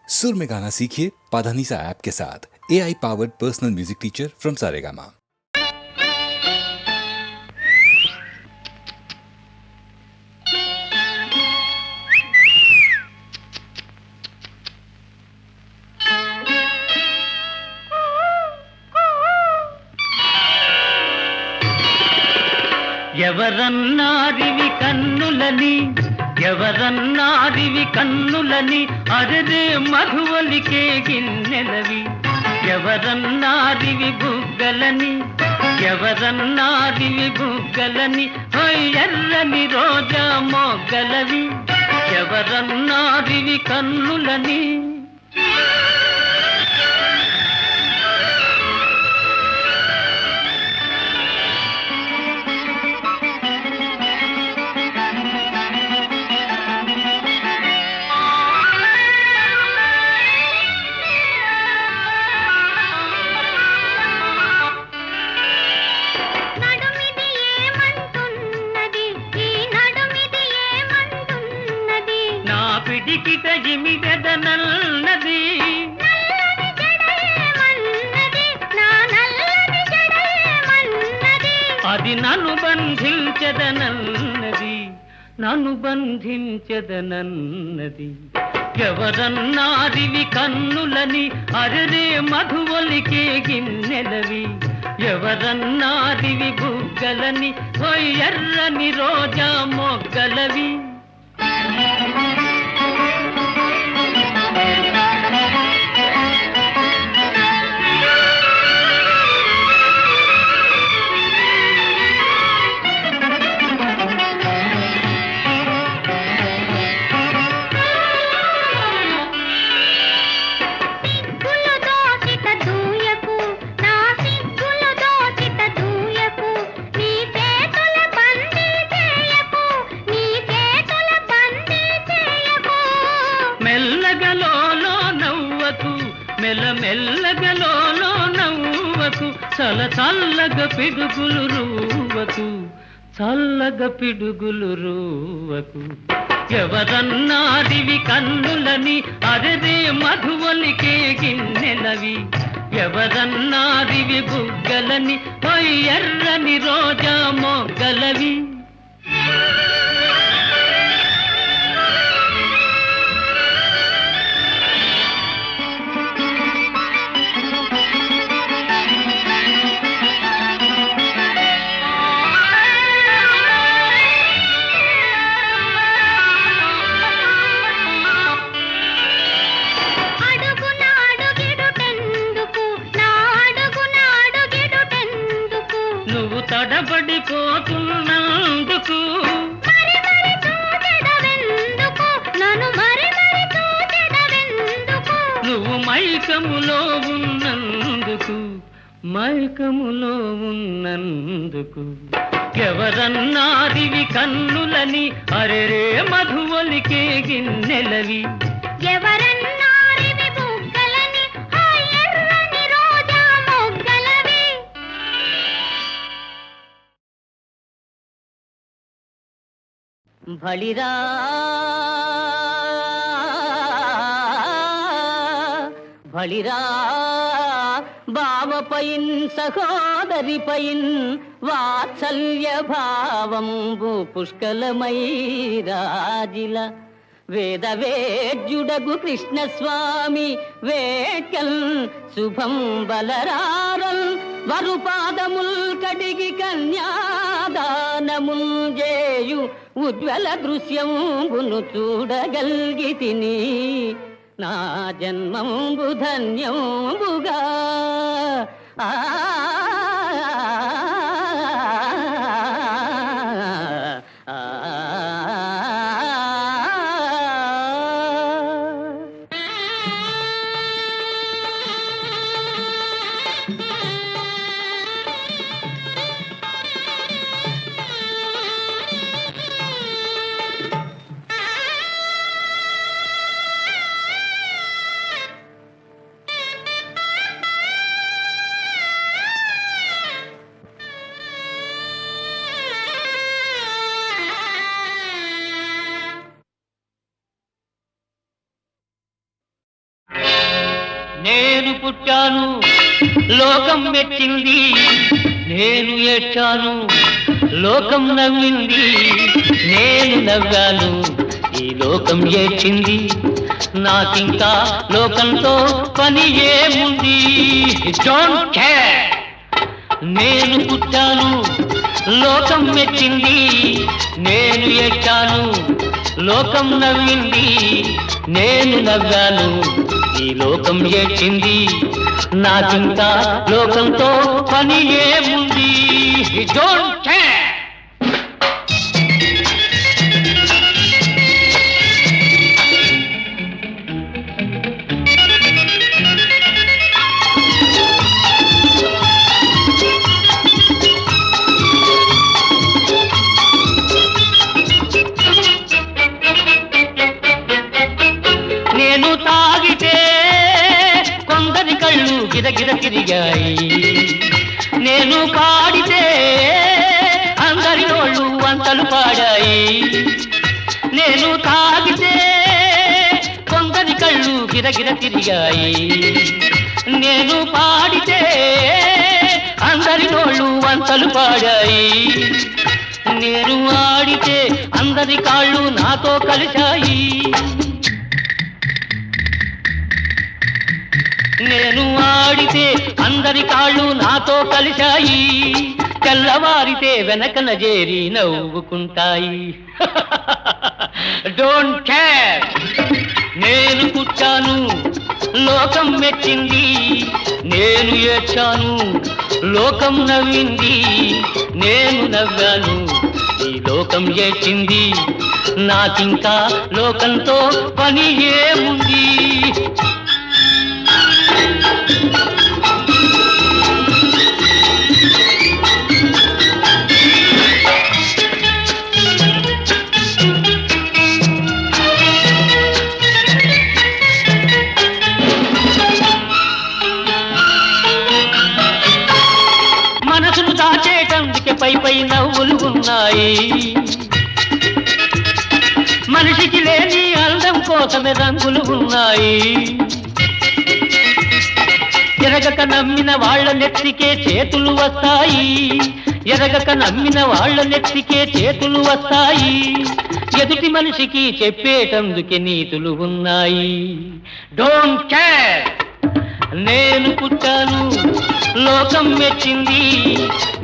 सुर में गाना सीखिए पाधानीसा ऐप के साथ। AI powered personal music teacher from Saregama. ఎవరన్నారివి కన్నులని ఎవరన్నారివి కన్నులని అరదే మధువలికే గిన్నెలవి ఎవరన్నారివి బుగ్గలని ఎవరన్నారివి బుగ్గలని ఎర్రని రోజా మొగ్గలవి ఎవరన్నారివి కన్నులని పిడికిట ఇమిడెదనన్నది అది నన్ను బంధించదనన్నది నన్ను బంధించదనన్నది ఎవరన్నారివి కన్నులని అరరే మధువలికే గిన్నెలవి ఎవరన్నారివి బుగ్గలని ఎర్రని రోజా మొగ్గలవి మెల్లమెల్లగలో నవ్వకు చల చల్లగ పిడుగులు రూవకు చల్లగ పిడుగులు రూవకు ఎవరన్నారివి కన్నులని అరదే మధువలికే గిన్నెలవి ఎవరన్నారివి బుగ్గలని ఎర్రని రోజా మొగ్గలవి తడబడిపోతున్నందుకు నువ్వు మైకములో ఉన్నందుకు మైకములో ఉన్నందుకు ఎవరన్నారివి కన్నులని అరెరే మధువలికే గిన్నెలవి బలిరా బలిరా బావపైన్ సహోదరిపైన్ వాత్సల్య భావంబు పుష్కలమై రాజిల వేదవేద్యుడగు కృష్ణస్వామి వేట్కల్ శుభం బలరారల్ వరుపాదముల్ కడిగి కన్యాదానముల్ చేయు ఉజ్వల దృశ్యంబును చూడగల్గితిని నా జన్మంబు ధన్యంబుగా ఆ నేను పుట్టాను లోకం మెచ్చింది, నేను ఏడ్చాను లోకం నవ్వింది, నేను నవ్వాను ఈ లోకం ఏడ్చింది, నాకింకా లోకంతో పని ఏముంది. Don't care. నేను పుట్టాను లోకం మెచ్చింది, నేను ఏడ్చాను లోకం నవ్వింది, నేను నవ్వాను ఈ లోకం ఏడ్చింది, నాకింకా లోకంతో పని ఏముంది. Don't care. నేను తాగితే కొందరి కళ్ళు గిరగిర తిరిగాయి, నేను పాడితే అందరి నోళ్ళు వంతలు పాడాయి. నేను తాగితే కొందరి కళ్ళు గిరగిర తిరిగాయి, నేను పాడితే అందరి నోళ్ళు వంతలు పాడాయి. నేను ఆడితే అందరి కాళ్ళు నాతో కలిశాయి. నేను ఆడితే అందరి కాళ్ళు నాతో కలిశాయి, తెల్లవారితే వెనకన చేరి నవ్వుకుంటాయి. Don't care. నేను పుట్టాను లోకం మెచ్చింది, నేను ఏడ్చాను లోకం నవ్వింది, నేను నవ్వాను ఈ లోకం ఏడ్చింది, నాకింకా లోకంతో పని ఏముంది. మనసును దాచేటందుకే పై పై నవ్వులు ఉన్నాయి, మనిషికి లేని అందం కోసమే రంగులు ఉన్నాయి. ఎరగక నమ్మిన వాళ్ళ నెత్తికే చేతులు వస్తాయి, ఎరగక నమ్మిన వాళ్ళ నెత్తికే చేతులు వస్తాయి. ఎదుటి మనిషికి చెప్పేటందుకే నీతులు ఉన్నాయి. Don't care. నేను పుట్టాను లోకం మెచ్చింది,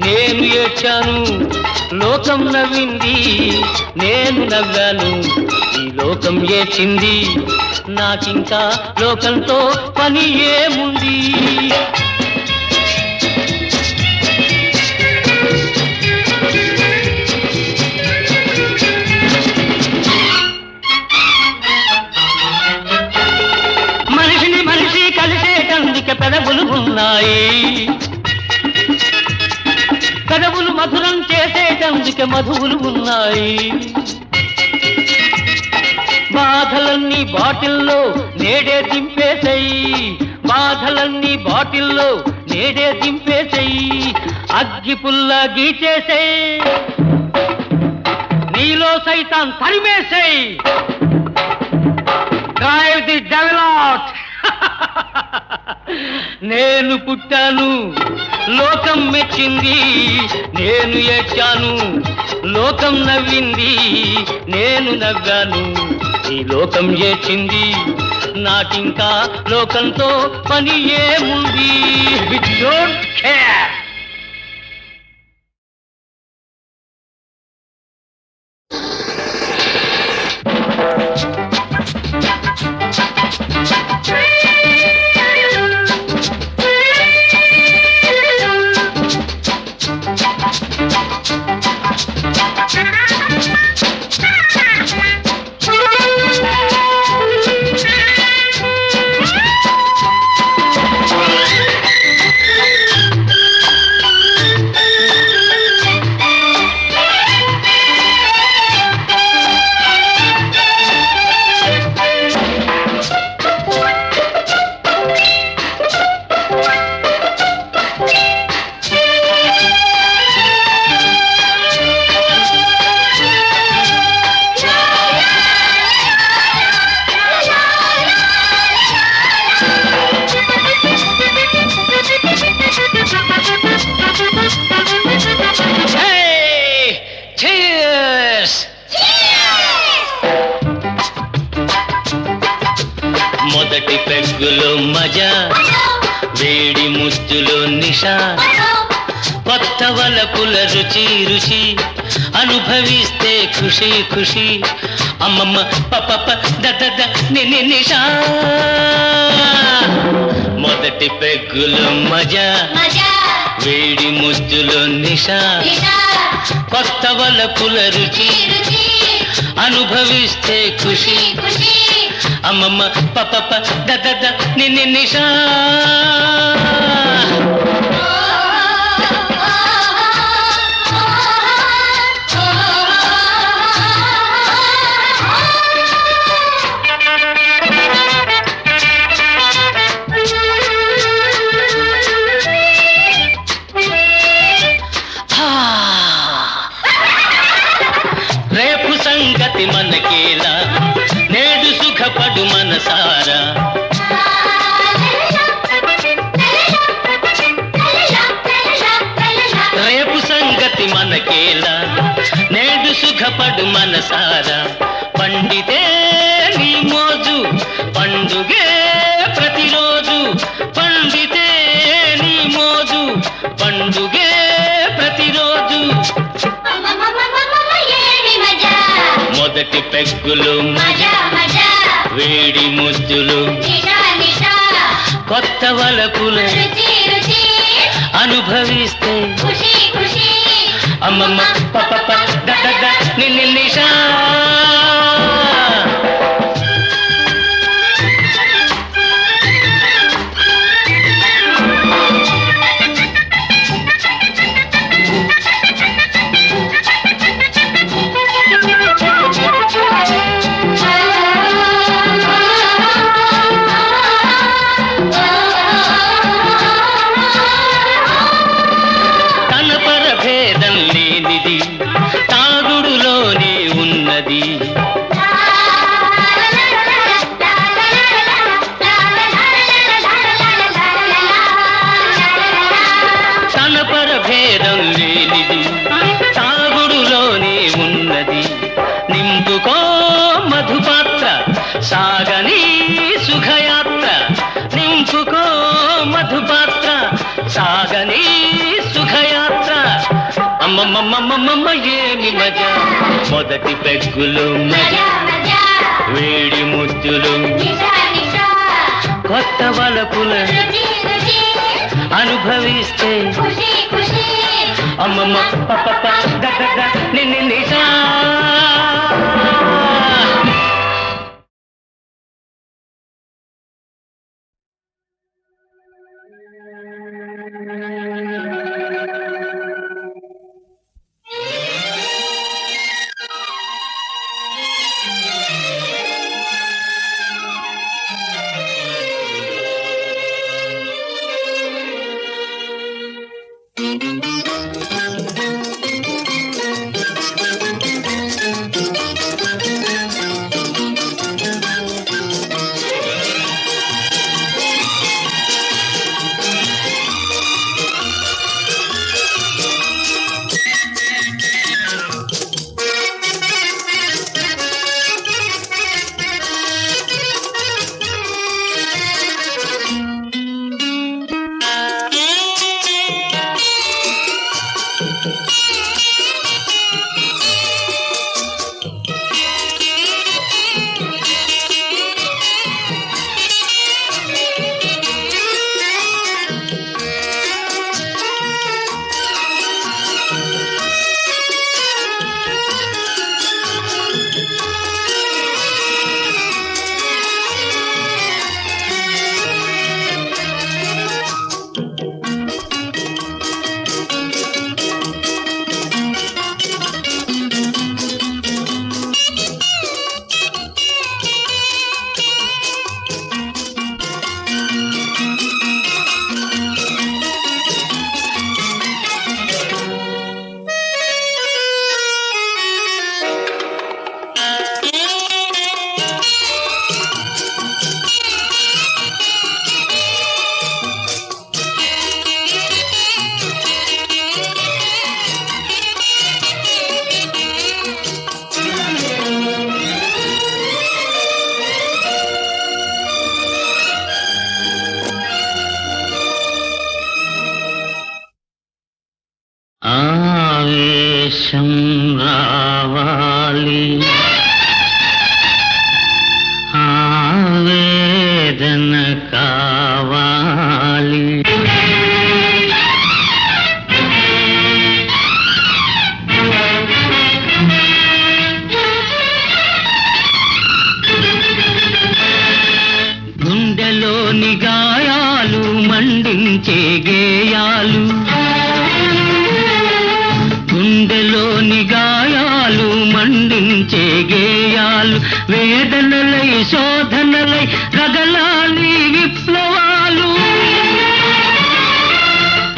నేను ఏడ్చాను లోకం నవ్వింది, నేను నవ్వాను ఈ లోకం ఏడ్చింది, నాకింకా లోకంతో పని ఏముంది. మనిషిని మనిషి కలిసేటందుకే పెదవులు ఉన్నాయి, పెదవులు మధురం చేసేటందుకే మధువులు ఉన్నాయి. బాధలన్నీ బాటిల్లో నేడే దింపేసాయి, బాధలన్నీ బాటిల్లో నేడే దింపేసాయి. అగ్గి పుల్ల గీచేసాయి, నీలో సైతాన్ తరిమేసాయి. Drive the devil out. నేను పుట్టాను లోకం మెచ్చింది, నేను ఏడ్చాను లోకం నవ్వింది, నేను నవ్వాను ఈ లోకం ఏడ్చింది, నాకింకా లోకంతో పని ఏముంది. Don't care. మొదటి పెగ్గులో మజా, వేడి ముద్దులో నిషా, కొత్త వలపుల రుచి రుచి, అనుభవిస్తే ఖుషి ఖుషి. అమ్మమ్మ పప దద నిషా. మొదటి పెగ్గులో మజా, వేడి ముద్దులో నిషా, కొత్త వలపుల రుచి, అనుభవిస్తే ఖుషి. అమ్మమ్మ పప దద నిషా. రేపు సంగతి మనకేలా, నేడు సుఖపడు మనసారా. రేపు సంగతి మనకేలా, నేడు సుఖపడు మనసారా. పండితే నీ మోజు, పండుగే ప్రతిరోజు. పండితే నీ మోజు, పండుగే ప్రతిరోజు. మొదటి పెగ్గులు మజా, వేడి ముద్దులు, కొత్త వలపుల అనుభవిస్తే అమ్మమ్మ పప దద నిషా. తాగుడులోనే ఉన్నది, తన పరభేదం లేనిది. తాగుడులోనే ఉన్నది, నింపుకో మధుపాత్ర, సాగని సుఖయాత్ర. నింపుకో మధుపాత్ర, సాగని సుఖయాత్ర. అమ్మమ్మమ్మమ్మమ్మ ఏమి మజా. మొదటి పెగ్గులు మజా, వేడి ముద్దులు, కొత్త వలపుల అనుభవిస్తే అమ్మమ్మ పప దద నిషా. వేదన కావాలి. గుండెలోని గాయాలు మండించే గేయాలు, గుండెలోని గాయాలు మండించే గేయాలు, వేదనలై శోధనలై రగలాలి విప్లవాలు,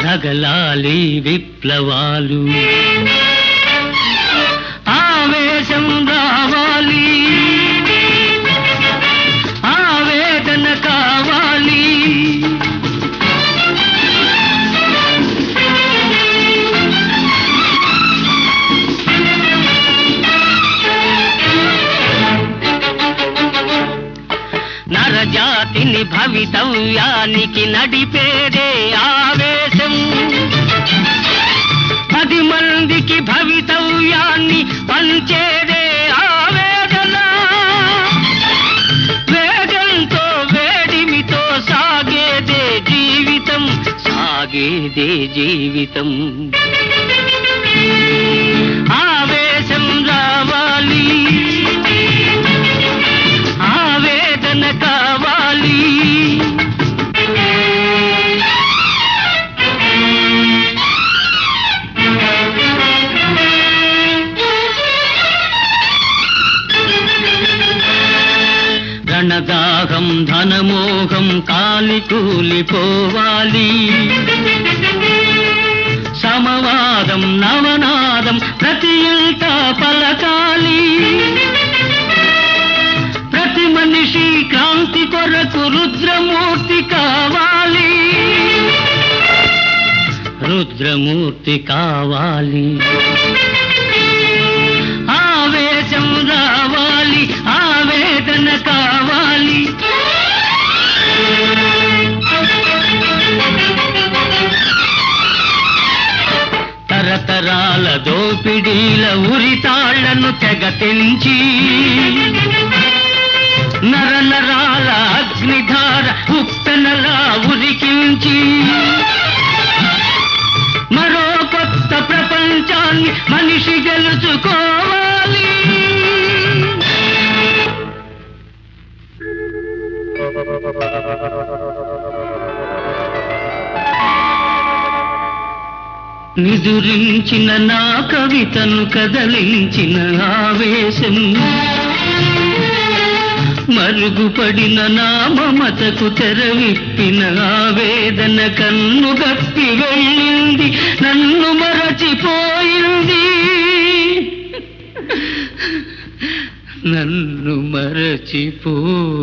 రగలాలి విప్లవాలు. ఆవేశం రావాలి, ఆవేదన కావాలి. నరజాతిని భవితవ్యానికి నడిపేదే ఆవేశం, 10 మందికి భవితవ్యాన్ని పంచేదే ఆవేదన. వేగంతో వేడిమితో సాగేదే జీవితం, సాగేదే జీవితం. ఆవేశం రావాలి, ఆవేదన కావాలి. రణదాహం ధనమోహం కాలి కూలిపోవాలి, సమవాదం నవనాదం ప్రతి ఇంట పలకాలి. ప్రతి మనిషి క్రాంతి కొరకు రుద్రమూర్తి కావాలి, రుద్రమూర్తి కావాలి. ఆవేశం రావాలి, ఆవేదన కావాలి. తరతరాల దోపిడీల ఉరితాళ్లను తెగతెంచి, నరనరాల అగ్నిధార ఉప్పెనలా ఉరికించి, మరో కొత్త ప్రపంచాన్ని మనిషి గెలుచుకోవాలి. నిదురించిన నా కవితను కదలించిన ఆవేశం, మరుగుపడిన నా మమతకు తెరవిప్పిన ఆవేదన కన్ను గప్పి వెళ్ళింది, నన్ను మరచిపోయింది, నన్ను మరచిపోయింది.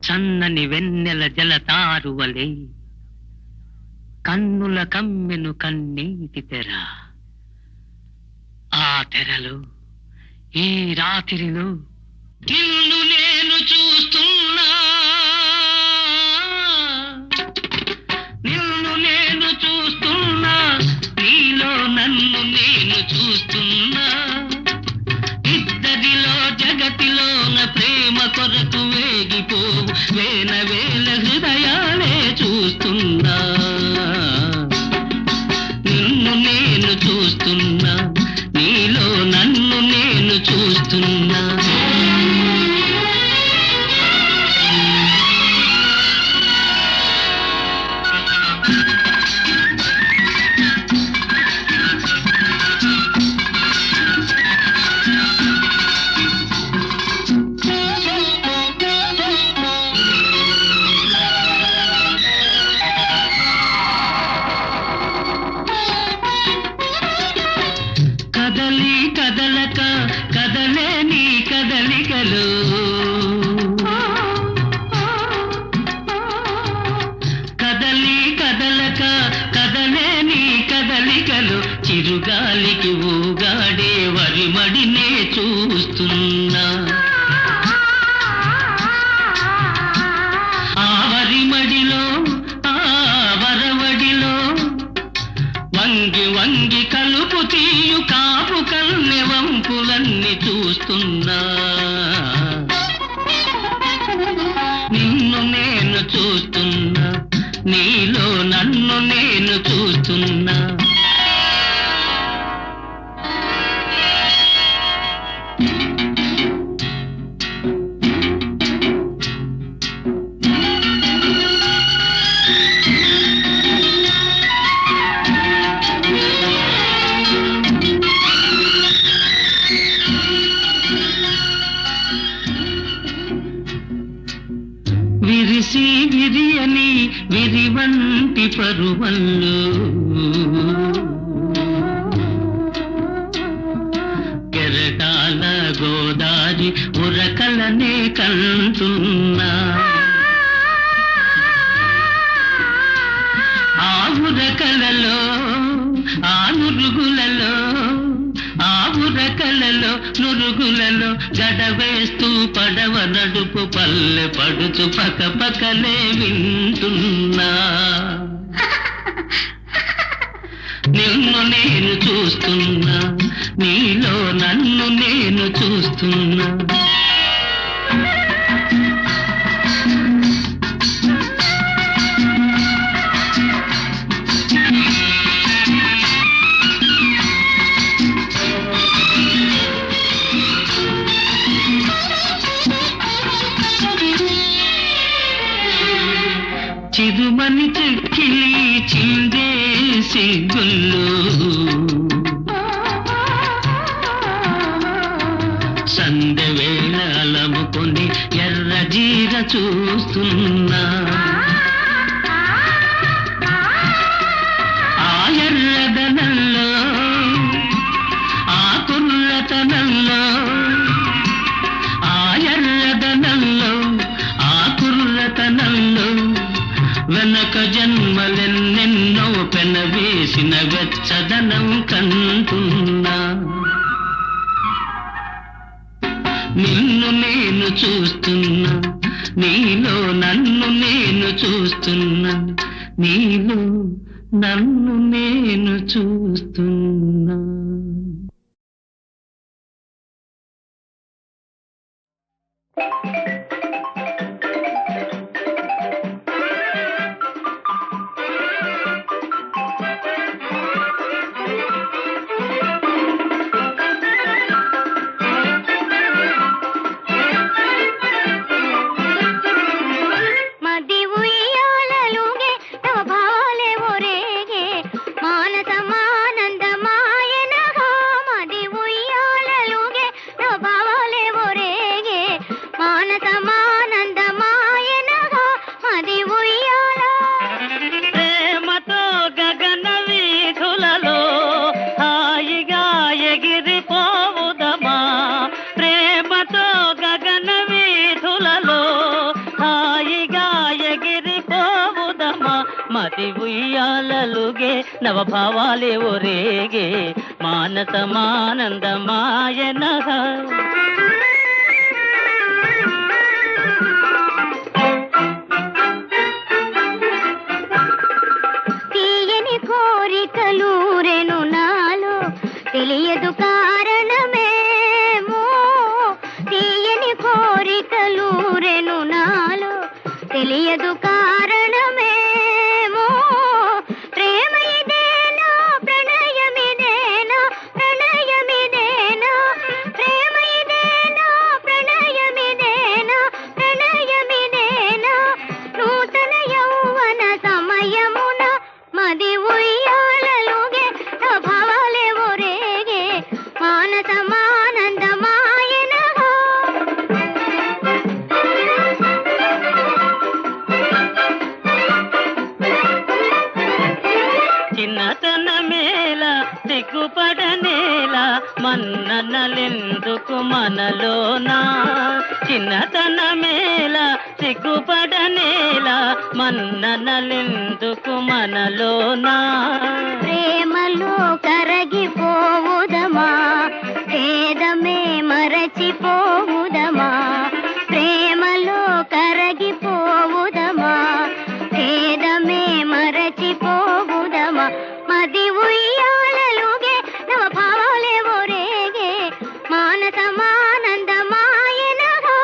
సన్నని వెన్నెల జలతారువలే కన్నుల కమ్మెను కన్నీటి తెర, ఆ తెరలో ఈ రాత్రిలో నిన్ను నేను చూస్తున్నా, నిన్ను నేను చూస్తున్నా, నీలో నన్ను నేను చూస్తున్నా. ఇద్దరిలో జగతిలోన ప్రేమ కొరకు వేగిపోవు వేల వేల హృదయాలే చూస్తున్నా. నిన్ను నేను చూస్తున్నా, నీలో నన్ను నేను చూస్తున్నా. కదలి కదలక కదలే నీ కదలికలు, కదలి కదలక కదలే నీ కదలికలు, చిరుగాలికి ఊగాడే వరిమడినే చూస్తున్నా. ఆ వరిమడిలో ఆ వరవడిలో వంగి వంగి కలుపు తీయు కాపు కన్నె వైపులన్నీ చూస్తున్నా, నిన్ను నేను చూస్తున్నా, నీలో నన్ను నేను చూస్తున్నా. విరిసి విరియని విరివంటి పరువల్లో కెరటాల గోదారి ఉరకలనే కంటున్నా, ఆ ఉరకలలో ఆ నురుగులలో ఆ ఉరకలలో నురుగులలో గడవేస్తూ పడవ నడుపు పల్లె పడుచు పక్క పక్కలే వింటున్నా. నిన్ను నేను చూస్తున్నా, నీలో నన్ను నేను చూస్తున్నా. చిరుమని చెక్కిలి చిందేసి గుళ్ళు, సందె వేళ అలముకొని ఎర్ర జీర చూస్తున్నా, ఆ ఎర్రదనంలో ఆ కుర్రతనంలో ఆ ఎర్రదనంలో ఆ కుర్రతనంలో వెనక జన్మలెన్నెన్నో పెనవేసిన వెచ్చదనం కంటున్నా. నిన్ను నేను చూస్తున్నా, నీలో నన్ను నేను చూస్తున్నా, నీలో నన్ను నేను చూస్తున్నా. మది ఉయ్యాలలుగే నవభావాలే ఒరేగే మానసమానందమాయనః. తీయని కోరికలూరెను నాలో తెలియదు కారణమేమో, తీయని కోరికలూరెను నాలో తెలియదు కారణమేమో. ప్రేమ ఇదేనా ప్రణయమిదేనా ప్రణయమిదేనా ప్రేమ ఇదేనా ప్రణయమిదేనా ప్రణయమిదేనా నూతన యౌవన సమయమున మది ఉయ్యాలలుగే భావాలే ఒరేగే మానసమానందమాయనః. చిన్నతనమేల సిగ్గుపడనేల మన్ననలెందుకు మనలోనా, చిన్నతనమేల సిగ్గుపడనేల మన్ననలెందుకు మనలోనా. ప్రేమలో కరగిపోవుదమా భేదమే మరచిపోవుదమా, ప్రేమలో కరగిపోవుదమా భేదమే మరచిపోవుదమా. మది ఉయ్యాలలుగే నవ భావాలే ఒరేగే మానసమానందమాయనహో.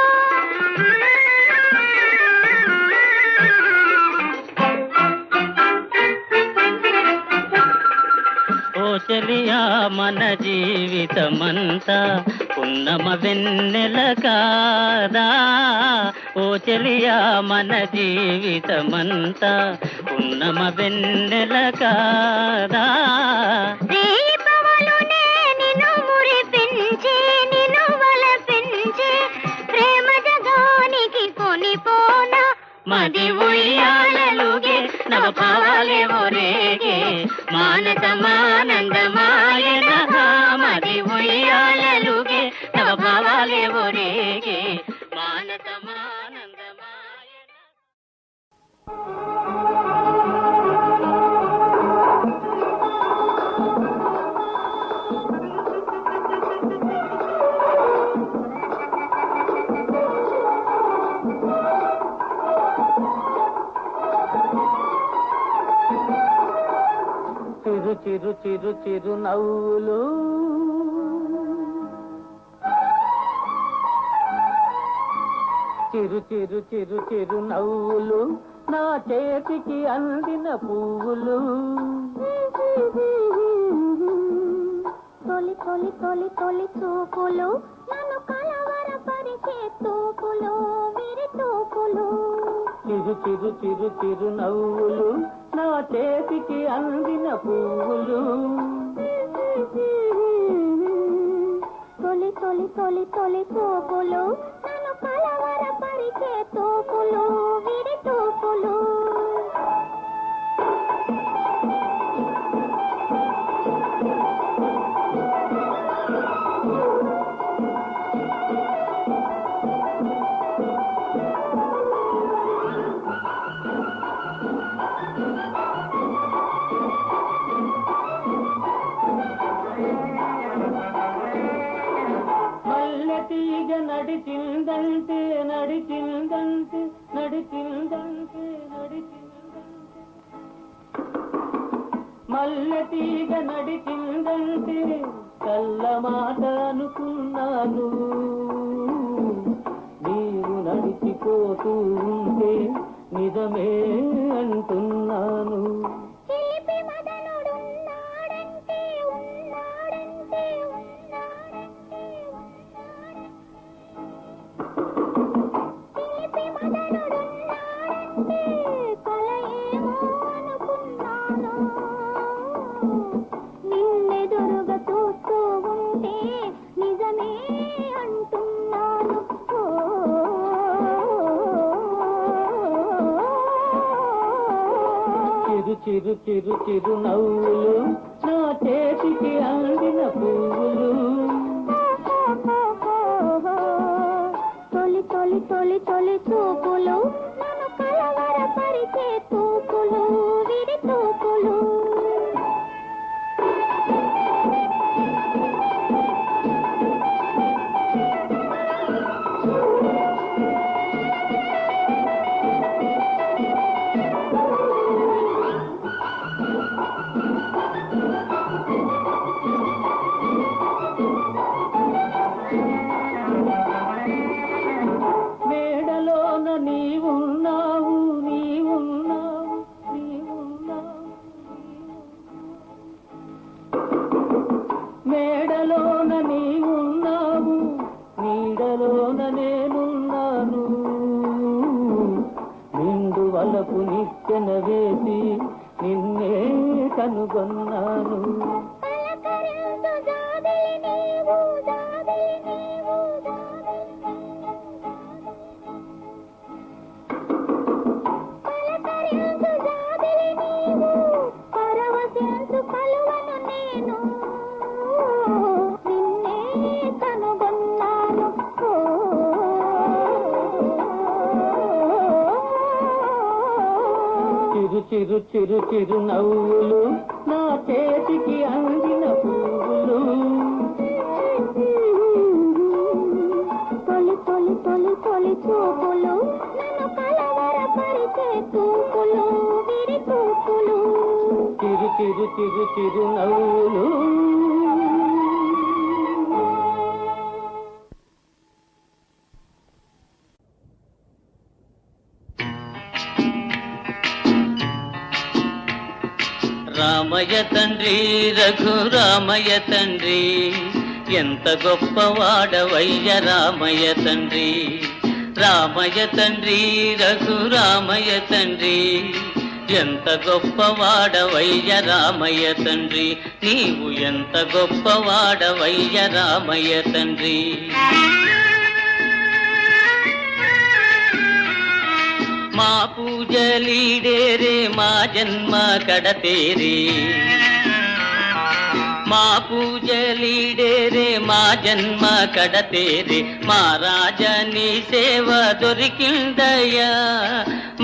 ఓ చెలియా మన జీవితమంతా పున్నమ వెన్నెల కాదా. ఓ చెలియా మన జీవితమంతా పున్నమ వెన్నెల కాదా. రేపవలునే నిన్ను మురిపించి నిన్ను వలపించి ప్రేమ జగానికి కొనిపోనా. మది ఉయ్యాలలుగే నవ భావాలే ఒరేగే మానసమానందమాయన. మది ఉయ్యాలలుగే నవ భావాలే ఒరేగే మానసమానందమాయన. చిరు చిరు చిరు చిరు నవ్వులు చిరు చిరు చిరు చిరు నవ్వులు నా చేతికి అందిన పువ్వులు. తొలి తొలి తొలి తొలి చూపులు నన్ను కలవరపరిచే తూపులు విరి తూపులు. చిరు చిరు చిరు చిరు నవ్వులు నా చేతికి అందిన పువ్వులు. తొలి తొలి తొలి తొలి చూపులు నన్ను కలవరపరిచే తూపులు విరి తూపులు. మల్లెతీగ నడిచిందంటే నడిచిందంటే నడిచిందంటే నడిచిందంటే మల్లెతీగ నడిచిందంటే కళ్ళ మాట అనుకున్నాను. నీవు నడిచిపోతూ ఉంటే నిజమే అంటున్నాను. చిలిపి మదనుడున్నాడంటే ఉన్నాడంటే ఉన్నాడంటే చిలిపి మదనుడున్నాడంటే కలయేమో అనుకున్నాను. నిన్నెదురుగా చూస్తూ ఉంటే నిజమే అంటున్నాను. చిరు చిరు చిరు చిరు నవ్వులు నా చేతికి అందిన పువ్వులు. తొలి తొలి తొలి తొలి చూపులు నన్ను కలవరపరిచే తూపులు విరి తూపులు. మేడలోన నీవున్నావు నీవున్నావు నీవున్నావు. మేడలోన నీవున్నావు నీడలోన నేనున్నాను. నిండు వలపు నిచ్చెన వేసి నిన్నే కనుగొన్నాను. పలకరించు జాబిలి నీవు జాబిలి నీవు జాబిలి పలకరించు జాబిలి నీవు పరవశించు కలువను నేను. నిన్నే కనుగొన్నాను. చిరు చిరు చిరు చిరు నవ్వులు నా చేతికి అందిన పువ్వులు. తొలి తొలి తొలి తొలి చూపులు నన్ను కలవరపరిచే తూపులు విరి తూపులు. చిరు చిరు చిరు చిరు నవ్వులు. రామయ్య తండ్రి రఘురామయ్య తండ్రి ఎంత గొప్పవాడవయ్య రామయ్య తండ్రి రామయ్య తండ్రి రఘురామయ్య తండ్రి ఎంత గొప్పవాడవయ్య రామయ్య తండ్రి నీవు ఎంత గొప్పవాడవయ్య రామయ్య తండ్రి మా పూజలీడేరే మా జన్మ కడతేరే మా పూజలీడేరే మా జన్మ కడతేరే మా రాజని సేవ దొరికిందయ్యా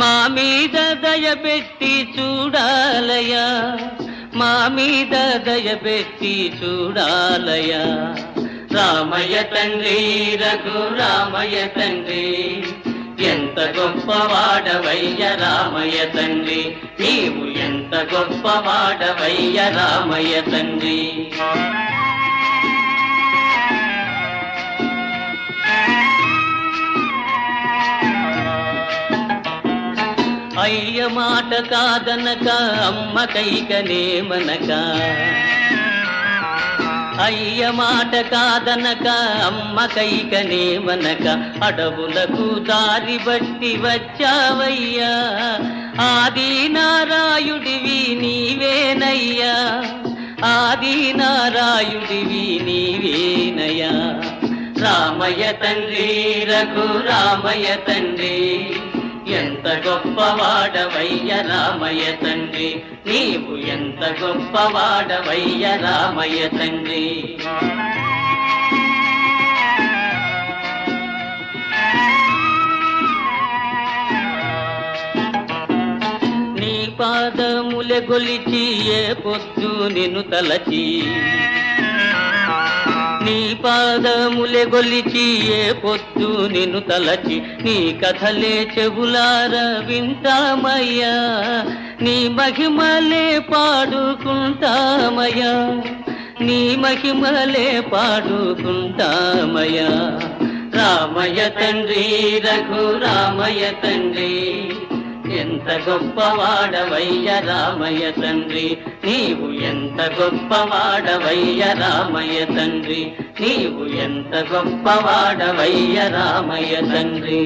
మా మీద దయబెట్టి చూడాలయ్యా మా మీద దయబెట్టి చూడాలయ్యా రామయ్య తండ్రి రఘురామయ్య తండ్రి ఎంత గొప్పవాడవయ్య రామయ్య తండ్రి నీవు ఎంత గొప్పవాడవయ్య రామయ్య తండ్రి అయ్య మాట కాదనక అమ్మ కైకనేమనక అయ్య మాట కాదనక అమ్మ కైకనేమనక అడవులకు దారి బట్టి వచ్చావయ్యా ఆది నారాయుడివి నీవేనయ్యా ఆది నారాయుడివి నీవేనయ్యా రామయ్య తండ్రి రఘురామయ్య తండ్రి ఎంత గొప్పవాడవయ్య రామయ్య తండ్రి నీవు ఎంత గొప్పవాడవయ్య రామయ్య తండ్రి నీ పాదములె గొలిచి ఏ పొద్దు నిన్ను తలచి నీ పాదములె గొలిచి ఏ పొద్దు నిన్ను తలచి నీ కథలే చెవులార వింటామయ్యా నీ మహిమలే పాడుకుంటామయ్యా నీ మహిమలే పాడుకుంటామయ్యా రామయ్య తండ్రి రఘురామయ్య తండ్రి ఎంత గొప్పవాడవయ్య రామయ్య తండ్రి నీవు ఎంత గొప్పవాడవయ్య రామయ్య తండ్రి నీవు ఎంత గొప్పవాడవయ్య రామయ్య తండ్రి